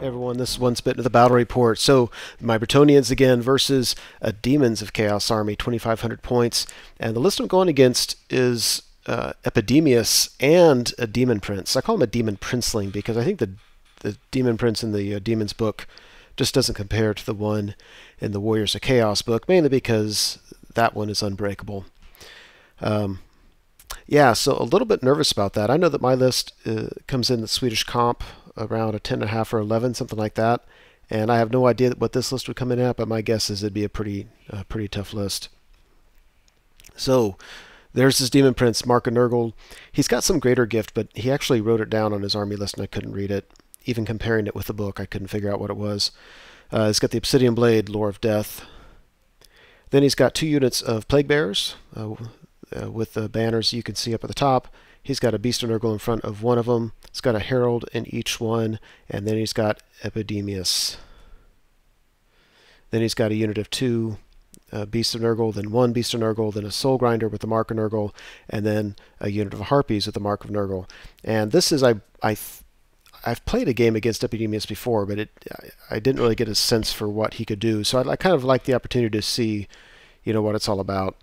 Hey everyone, this is One Spit into the Battle Report. So, my Bretonnians again versus a Demons of Chaos army, 2,500 points. And the list I'm going against is Epidemius and a Demon Prince. I call him a Demon Princeling because I think the Demon Prince in the Demons book just doesn't compare to the one in the Warriors of Chaos book, mainly because that one is unbreakable. Yeah, so a little bit nervous about that. I know that my list comes in the Swedish comp around a 10.5 or 11, something like that. And I have no idea what this list would come in at, but my guess is it'd be a pretty tough list. So there's this Demon Prince, Mark Nurgle. He's got some greater gift, but he actually wrote it down on his army list and I couldn't read it. Even comparing it with the book, I couldn't figure out what it was. He's got the Obsidian Blade, Lore of Death. Then he's got 2 units of Plague Bearers with the banners you can see up at the top. He's got a Beast of Nurgle in front of one of them. He's got a Herald in each one. And then he's got Epidemius. Then he's got a unit of 2 Beast of Nurgle, then 1 Beast of Nurgle, then a Soul Grinder with the Mark of Nurgle, and then a unit of Harpies with the Mark of Nurgle. And this is, I've played a game against Epidemius before, but I didn't really get a sense for what he could do. So I kind of like the opportunity to see, what it's all about.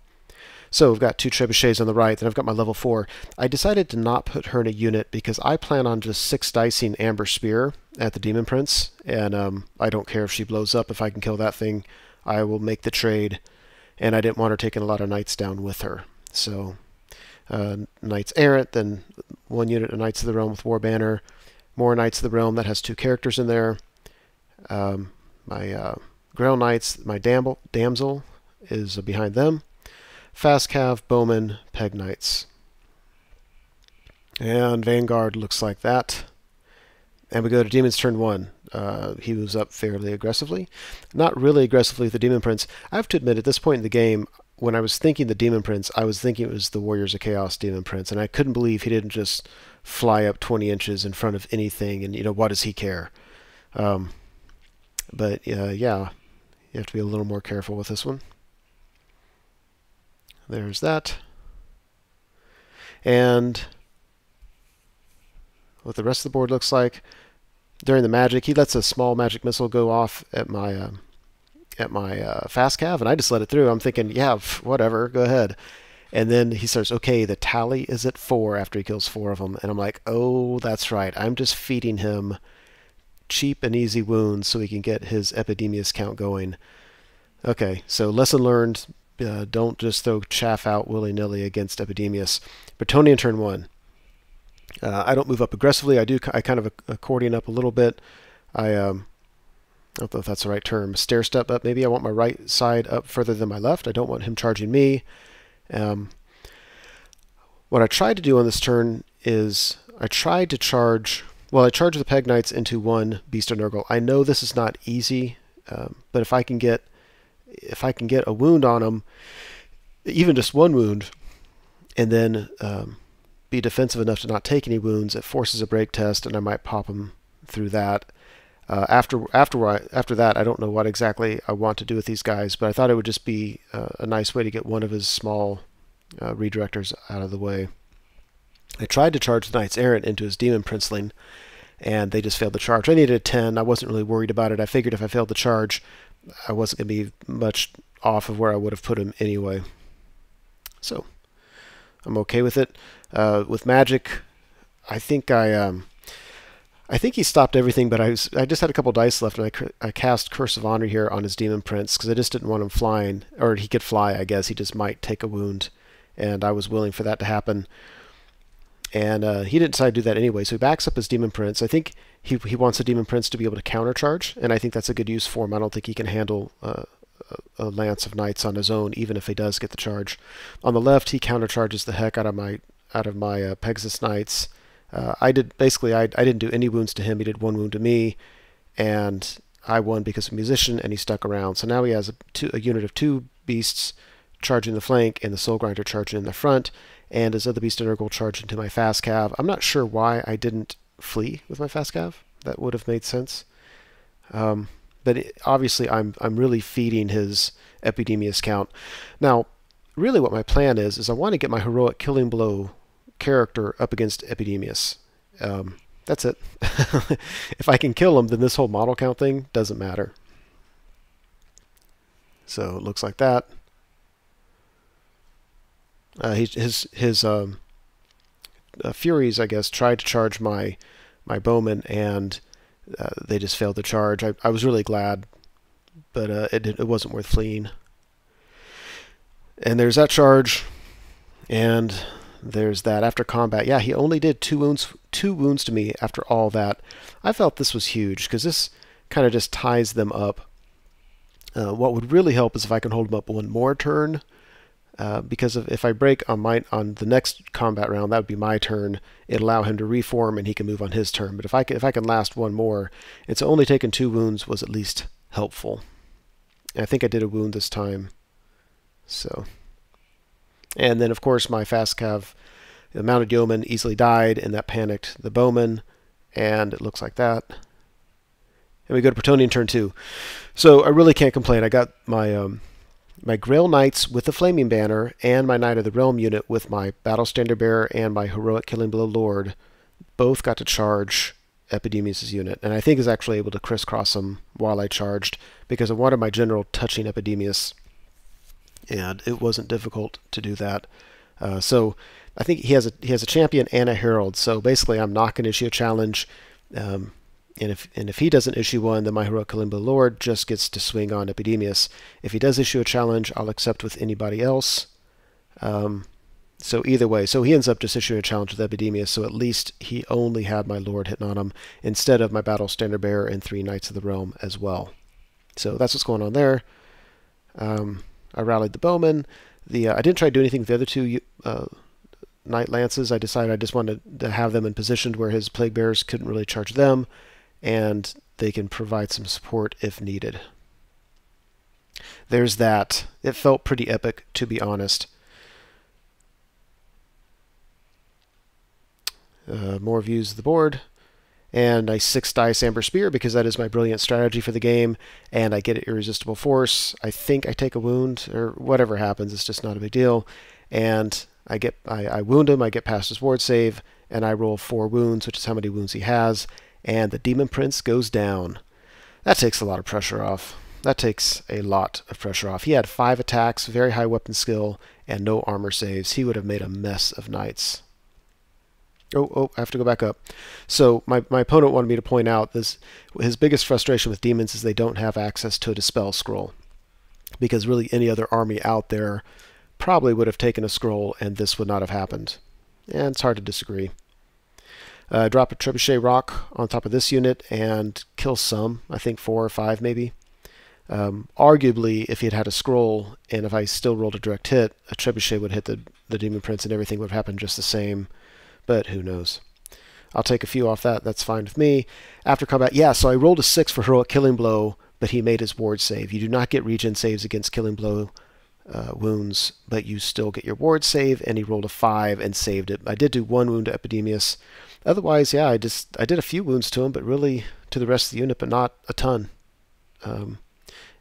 So we've got 2 trebuchets on the right, then I've got my level 4. I decided to not put her in a unit because I plan on just 6 dicing Amber Spear at the Demon Prince, and I don't care if she blows up. If I can kill that thing, I will make the trade, and I didn't want her taking a lot of knights down with her. So Knights Errant, then 1 unit of Knights of the Realm with War Banner, more Knights of the Realm, that has 2 characters in there. My Grail Knights, my Damsel is behind them. Fast Cav, Bowman, Peg Knights. And Vanguard looks like that. And we go to Demon's turn 1. He moves up fairly aggressively. Not really aggressively with the Demon Prince. I have to admit, at this point in the game, when I was thinking the Demon Prince, I was thinking it was the Warriors of Chaos Demon Prince, and I couldn't believe he didn't just fly up 20 inches in front of anything, and what does he care? But yeah, you have to be a little more careful with this one. There's that. And what the rest of the board looks like. During the magic, he lets a small magic missile go off at my fast cav, and I just let it through. I'm thinking, yeah, whatever, go ahead. And then he starts, okay, the tally is at 4 after he kills 4 of them. And I'm like, oh, that's right. I'm just feeding him cheap and easy wounds so he can get his Epidemius count going. Okay, so lesson learned. Don't just throw chaff out willy-nilly against Epidemius. Bretonnian turn 1. I don't move up aggressively. I kind of accordion up a little bit. I don't know if that's the right term. Stair step up, maybe. I want my right side up further than my left. I don't want him charging me. What I tried to do on this turn is I tried to charge... Well, I charged the Peg Knights into 1 Beast of Nurgle. I know this is not easy, but if I can get a wound on him, even just 1 wound, and then be defensive enough to not take any wounds, it forces a break test, and I might pop him through that. After that, I don't know what exactly I want to do with these guys, but I thought it would just be a nice way to get one of his small redirectors out of the way. I tried to charge the Knights Errant into his Demon Princeling, and they just failed the charge. I needed a 10. I wasn't really worried about it. I figured if I failed the charge, I wasn't going to be much off of where I would have put him anyway. So I'm okay with it. With magic, I think he stopped everything, but I just had a couple dice left, and I cast Curse of Honor here on his Demon Prince because I just didn't want him flying, or he could fly, I guess. He just might take a wound, and I was willing for that to happen. And he didn't decide to do that anyway, so he backs up his Demon Prince. I think he wants the Demon Prince to be able to countercharge, and I think that's a good use for him. I don't think he can handle a lance of knights on his own, even if he does get the charge. On the left, he countercharges the heck out of my Pegasus Knights. I didn't do any wounds to him. He did 1 wound to me, and I won because of Musician, and he stuck around. So now he has a unit of 2 beasts charging the flank, and the Soul Grinder charging in the front, and his other Beast of Nurgle charging to my Fast Cav. I'm not sure why I didn't flee with my Fast Cav. That would have made sense. But obviously I'm really feeding his Epidemius count. Now, really what my plan is I want to get my Heroic Killing Blow character up against Epidemius. That's it. If I can kill him, then this whole model count thing doesn't matter. So it looks like that. His Furies, I guess, tried to charge my bowman, and they just failed to charge. I was really glad, but it wasn't worth fleeing. And there's that charge, and there's that after combat. Yeah, he only did two wounds to me after all that. I felt this was huge because this kind of just ties them up. What would really help is if I can hold them up one more turn, because if I break on the next combat round, that would be my turn. It'd allow him to reform, and he can move on his turn. But if I can last one more, and so only taking 2 wounds was at least helpful. And I think I did a wound this time. So, and then of course my fast cav, the mounted yeoman, easily died, and that panicked the bowman, and it looks like that. And we go to Bretonnian turn 2. So I really can't complain. I got my my Grail Knights with the Flaming Banner, and my Knight of the Realm unit with my Battle Standard Bearer and my Heroic Killing Blow Lord, both got to charge Epidemius' unit, and I think is actually able to crisscross him while I charged, because I wanted my general touching Epidemius, and it wasn't difficult to do that. So I think he has a champion and a herald. So basically, I'm not going to issue a challenge. And if he doesn't issue one, then my Heroic Kalimba Lord just gets to swing on Epidemius. If he does issue a challenge, I'll accept with anybody else. So either way, so he ends up just issuing a challenge with Epidemius, so at least he only had my Lord hitting on him, instead of my Battle Standard Bearer and 3 Knights of the Realm as well. So that's what's going on there. I rallied the bowman. I didn't try to do anything with the other 2 Knight Lances. I decided I just wanted to have them in position where his Plague Bearers couldn't really charge them, and they can provide some support if needed. There's that. It felt pretty epic, to be honest. More views of the board, and I 6 dice Amber Spear because that is my brilliant strategy for the game, and I get an Irresistible Force. I think I take a wound, or whatever happens, it's just not a big deal, and I wound him, I get past his ward save, and I roll 4 wounds, which is how many wounds he has, and the Demon Prince goes down. That takes a lot of pressure off. That takes a lot of pressure off. He had 5 attacks, very high weapon skill, and no armor saves. He would have made a mess of knights. Oh, I have to go back up. So my opponent wanted me to point out this. His biggest frustration with demons is they don't have access to a Dispel scroll, because really any other army out there probably would have taken a scroll and this would not have happened. And it's hard to disagree. Drop a Trebuchet Rock on top of this unit and kill some, I think 4 or 5 maybe. Arguably, if he had had a scroll and if I still rolled a direct hit, a Trebuchet would hit the Demon Prince and everything would have happened just the same. But who knows. I'll take a few off that. That's fine with me. After combat, yeah, so I rolled a 6 for Heroic Killing Blow, but he made his ward save. You do not get regen saves against Killing Blow wounds, but you still get your ward save, and he rolled a 5 and saved it. I did do 1 wound to Epidemius. Otherwise, yeah, I did a few wounds to him, but really to the rest of the unit, but not a ton.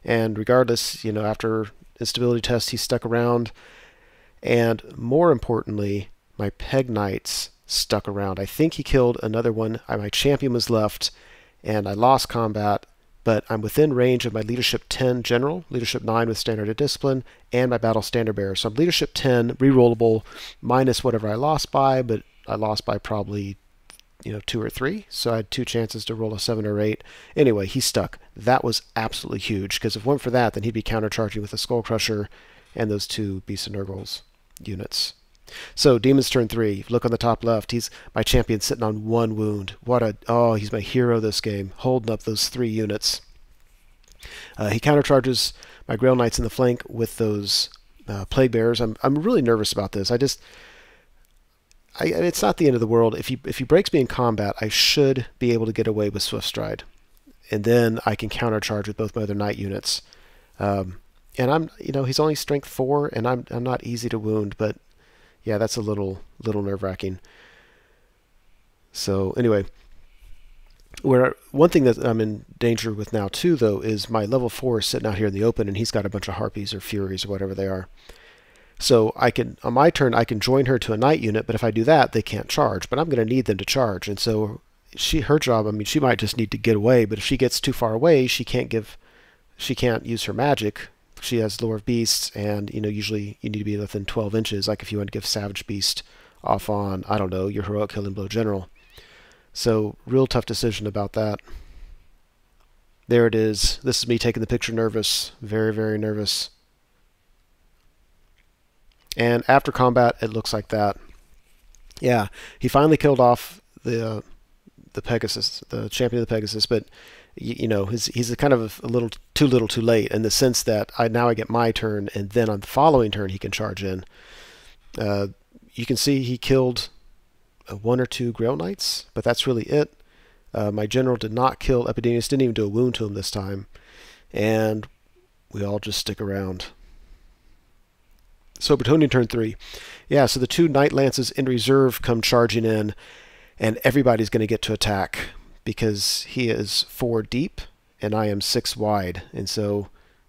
And regardless, you know, after instability test, he stuck around, and more importantly, my Peg Knights stuck around. I think he killed another one. My champion was left, and I lost combat, but I'm within range of my Leadership 10 General, Leadership 9 with Standard of Discipline, and my Battle Standard Bearer. So I'm Leadership 10, rerollable, minus whatever I lost by, but I lost by probably 2 or 3, so I had 2 chances to roll a 7 or 8. Anyway, he stuck. That was absolutely huge, because if it weren't for that, then he'd be countercharging with a Skull Crusher and those 2 Beast of Nurgle's units. So Demons turn 3. If you look on the top left, he's my champion sitting on 1 wound. He's my hero this game, holding up those 3 units. He countercharges my Grail Knights in the flank with those Plague Bearers. I'm really nervous about this. It's not the end of the world. If he breaks me in combat, I should be able to get away with Swift Stride, and then I can countercharge with both my other Knight units. And he's only strength 4, and I'm not easy to wound, but yeah, that's a little nerve-wracking. So anyway, one thing that I'm in danger with now too, though, is my level 4 is sitting out here in the open, and he's got a bunch of Harpies or Furies or whatever they are. So on my turn, I can join her to a Knight unit, but if I do that, they can't charge. But I'm going to need them to charge, and so her job, I mean, she might just need to get away, but if she gets too far away, she can't use her magic. She has Lore of Beasts, and usually you need to be within 12 inches, like if you want to give Savage Beast off on, I don't know, your Heroic Killing Blow General. So real tough decision about that. There it is. This is me taking the picture nervous. Very, very nervous. And after combat, it looks like that. Yeah, he finally killed off the Pegasus, the champion of the Pegasus, but he's a kind of a little too late in the sense that now I get my turn, and then on the following turn he can charge in. You can see he killed 1 or 2 Grail Knights, but that's really it. My general did not kill Epidemius, didn't even do a wound to him this time, and we all just stick around. So Bretonnian turn 3. Yeah, so the 2 Knight Lances in reserve come charging in, and everybody's going to get to attack because he is 4 deep and I am 6 wide. And so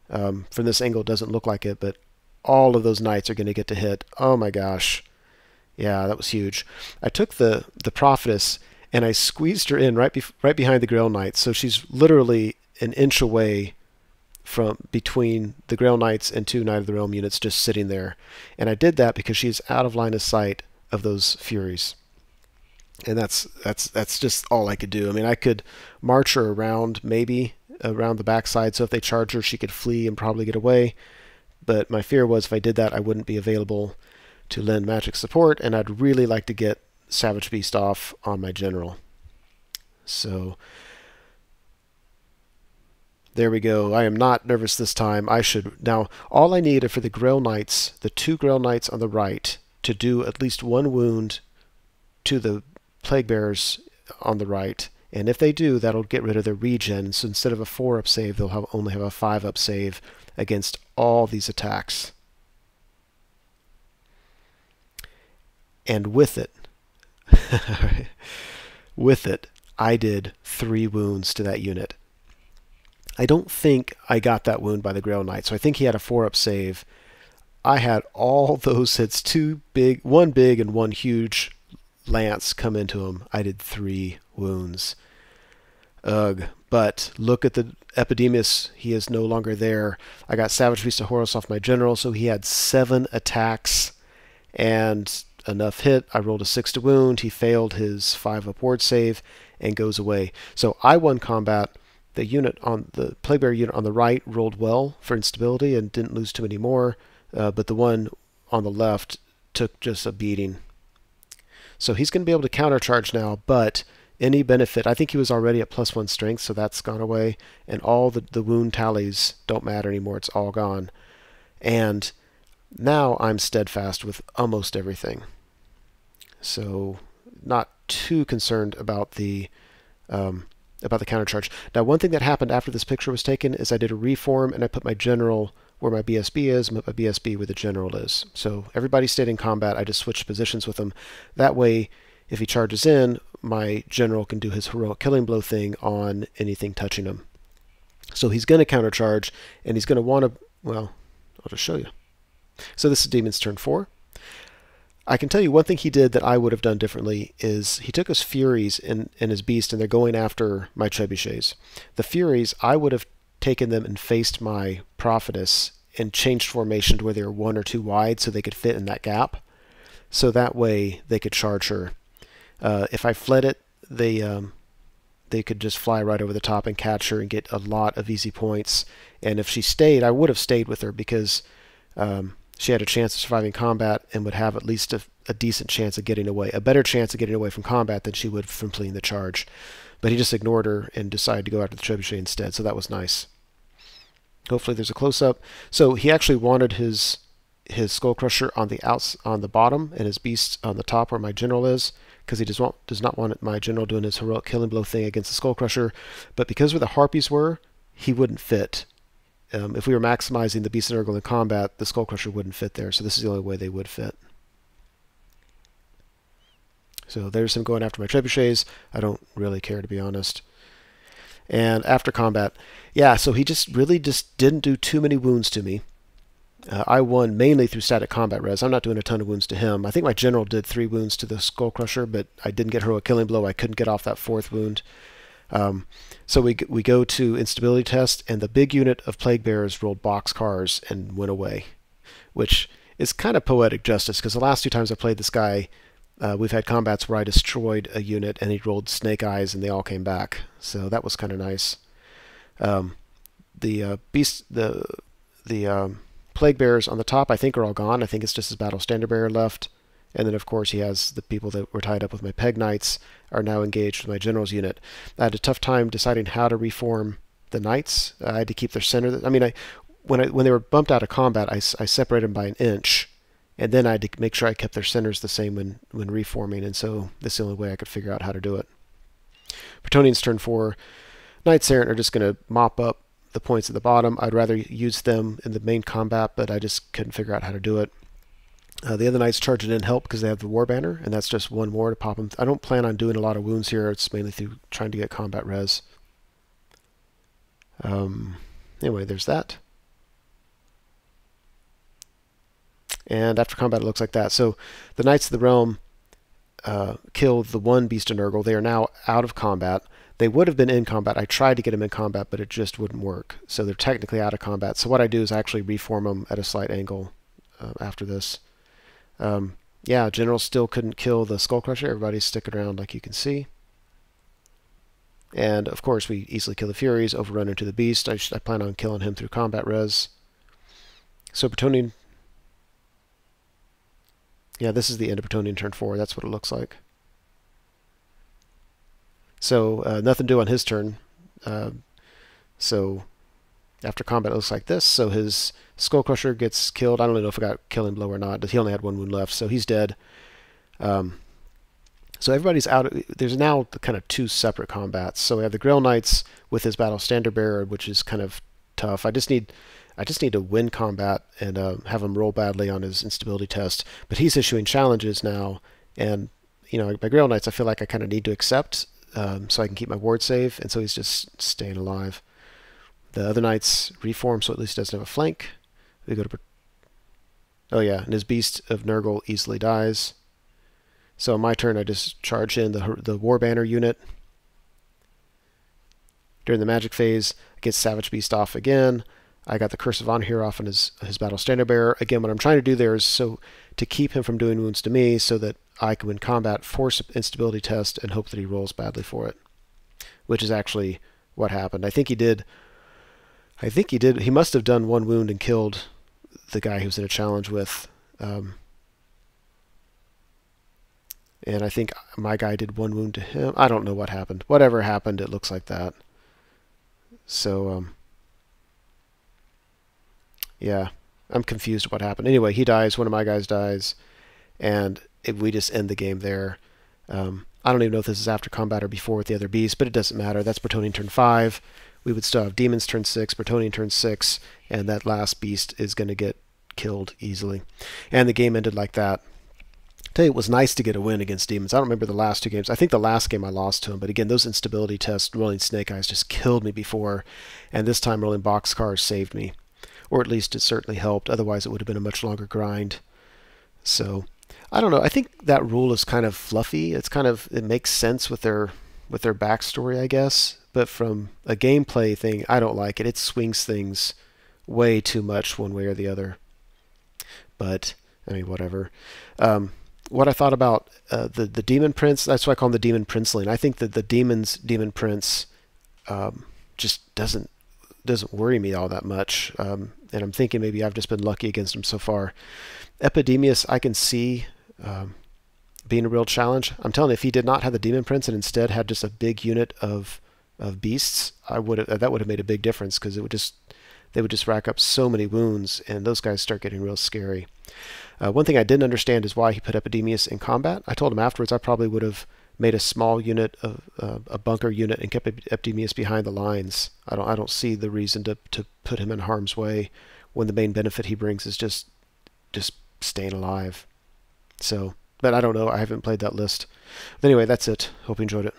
from this angle it doesn't look like it, but all of those knights are going to get to hit. Oh my gosh. Yeah, that was huge. I took the Prophetess and I squeezed her in right behind the Grail Knights. So she's literally an inch away from between the Grail Knights and 2 Knight of the Realm units just sitting there. And I did that because she's out of line of sight of those Furies. And that's just all I could do. I mean, I could march her around, maybe around the backside, so if they charge her, she could flee and probably get away. But my fear was if I did that, I wouldn't be available to lend magic support, and I'd really like to get Savage Beast off on my general. So there we go. I am not nervous this time. Now, all I need for the Grail Knights, the 2 Grail Knights on the right, to do at least 1 wound to the Plague Bearers on the right, and if they do, that'll get rid of their regen. So instead of a 4-up save, they'll only have a 5-up save against all these attacks. And with it, I did 3 wounds to that unit. I don't think I got that wound by the Grail Knight, so I think he had a 4-up save. I had all those hits, 1 big and 1 huge lance come into him. I did 3 wounds. Ugh. But look at the Epidemius. He is no longer there. I got Savage Beast of Horus off my general, so he had 7 attacks and enough hit. I rolled a 6 to wound. He failed his 5-up ward save and goes away. So I won combat. The Plague Bearer unit on the right rolled well for instability and didn't lose too many more, but the one on the left took just a beating. So he's going to be able to countercharge now, but any benefit, I think he was already at +1 strength, so that's gone away, and all the wound tallies don't matter anymore. It's all gone. And now I'm steadfast with almost everything. So not too concerned about the countercharge. Now, one thing that happened after this picture was taken is I did a reform, and I put my general where my BSB is, and put my BSB where the general is. So everybody stayed in combat. I just switched positions with them. That way, if he charges in, my general can do his Heroic Killing Blow thing on anything touching him. So he's going to countercharge, and he's going to want to, well, I'll just show you. So this is Daemon's turn 4. I can tell you one thing he did that I would have done differently is he took his Furies in his Beast, and they're going after my Trebuchets. The Furies, I would have taken them and faced my Prophetess and changed formation to where they were 1 or 2 wide so they could fit in that gap. So that way they could charge her. If I fled it, they could just fly right over the top and catch her and get a lot of easy points. And if she stayed, I would have stayed with her because she had a chance of surviving combat and would have at least a decent chance of getting away, a better chance of getting away from combat than she would from fleeing the charge. But he just ignored her and decided to go after the Trebuchet instead, so that was nice. Hopefully there's a close-up. So he actually wanted his Skull Crusher on the bottom and his Beast on the top where my general is, because he does not want my general doing his Heroic Killing Blow thing against the Skull Crusher. But because where the Harpies were, he wouldn't fit. If we were maximizing the Beast and Nurgle in combat, the Skull Crusher wouldn't fit there, so this is the only way they would fit. So there's him going after my Trebuchets. I don't really care, to be honest. And after combat, yeah, so he just really didn't do too many wounds to me. I won mainly through static combat res. I'm not doing a ton of wounds to him. I think my general did 3 wounds to the Skull Crusher, but I didn't get heroic killing blow. I couldn't get off that 4th wound. So we go to instability test, and the big unit of plague bearers rolled boxcars and went away, which is kind of poetic justice, because the last 2 times I played this guy, we've had combats where I destroyed a unit and he rolled snake eyes and they all came back. So that was kind of nice. The plague bearers on the top, I think, are all gone. I think it's just his battle standard bearer left. And then, of course, he has the people that were tied up with my peg knights are now engaged with my general's unit. I had a tough time deciding how to reform the knights. I had to keep their center. I mean, when they were bumped out of combat, I separated them by an inch, and then I had to make sure I kept their centers the same when reforming. And so this is the only way I could figure out how to do it. Bretonnians turn 4. Knights Errant are just going to mop up the points at the bottom. I'd rather use them in the main combat, but I just couldn't figure out how to do it. The other knights charge it in help because they have the war banner, and that's just 1 more to pop them. I don't plan on doing a lot of wounds here. It's mainly through trying to get combat res. Anyway, there's that. And after combat, it looks like that. So the Knights of the Realm killed the 1 Beast of Nurgle. They are now out of combat. They would have been in combat. I tried to get them in combat, but it just wouldn't work. So they're technically out of combat. So what I do is I actually reform them at a slight angle after this. Yeah, General still couldn't kill the Skull Crusher. Everybody's sticking around, like you can see. And, of course, we easily kill the Furies, overrun into the Beast. I plan on killing him through combat res. So Bretonnian... Yeah, this is the end of Bretonnian turn 4. That's what it looks like. So, nothing to do on his turn. So, after combat, it looks like this. So his Skull Crusher gets killed. I don't know if I got killing blow or not. He only had 1 wound left, so he's dead. So everybody's out. There's now kind of 2 separate combats. So we have the Grail Knights with his battle standard bearer, which is kind of tough. I just need to win combat and have him roll badly on his instability test. But he's issuing challenges now, and my Grail Knights, I feel like I kind of need to accept so I can keep my ward save, and so he's just staying alive. The other knights reform, so at least he doesn't have a flank. We go to... Oh yeah, and his Beast of Nurgle easily dies. So on my turn, I just charge in the War Banner unit. During the magic phase, I get Savage Beast off again. I got the Curse of Anhir off on his Battle Standard Bearer. Again, what I'm trying to do there is to keep him from doing wounds to me so that I can win combat, force instability test, and hope that he rolls badly for it. Which is actually what happened. I think he did. He must have done 1 wound and killed the guy he was in a challenge with. And I think my guy did 1 wound to him. I don't know what happened. Whatever happened, it looks like that. So, yeah, I'm confused what happened. Anyway, he dies, 1 of my guys dies, and we just end the game there. I don't even know if this is after combat or before with the other beast, but it doesn't matter. That's Bretonnian turn 5. We would still have Demons turn 6, Bretonnian turn 6, and that last beast is going to get killed easily. And the game ended like that. I'll tell you, it was nice to get a win against Demons. I don't remember the last 2 games. I think the last game I lost to him, but again, those instability tests, rolling Snake Eyes, just killed me before, and this time rolling Boxcars saved me. Or at least it certainly helped. Otherwise, it would have been a much longer grind. So, I don't know. I think that rule is kind of fluffy. It makes sense with their backstory, I guess. But from a gameplay thing, I don't like it. It swings things way too much one way or the other. But, I mean, whatever. What I thought about the Demon Prince, that's why I call him the Demon Princeling. I think that the Demon Prince just doesn't worry me all that much. And I'm thinking maybe I've just been lucky against him so far. Epidemius, I can see being a real challenge. I'm telling you, if he did not have the Demon Prince and instead had just a big unit of beasts, that would have made a big difference, because they would just rack up so many wounds, and those guys start getting real scary. One thing I didn't understand is why he put Epidemius in combat. I told him afterwards I probably would have made a small unit of a bunker unit and kept Epidemius behind the lines. I don't see the reason to put him in harm's way when the main benefit he brings is just staying alive. So, but I don't know. I haven't played that list. But anyway, that's it. Hope you enjoyed it.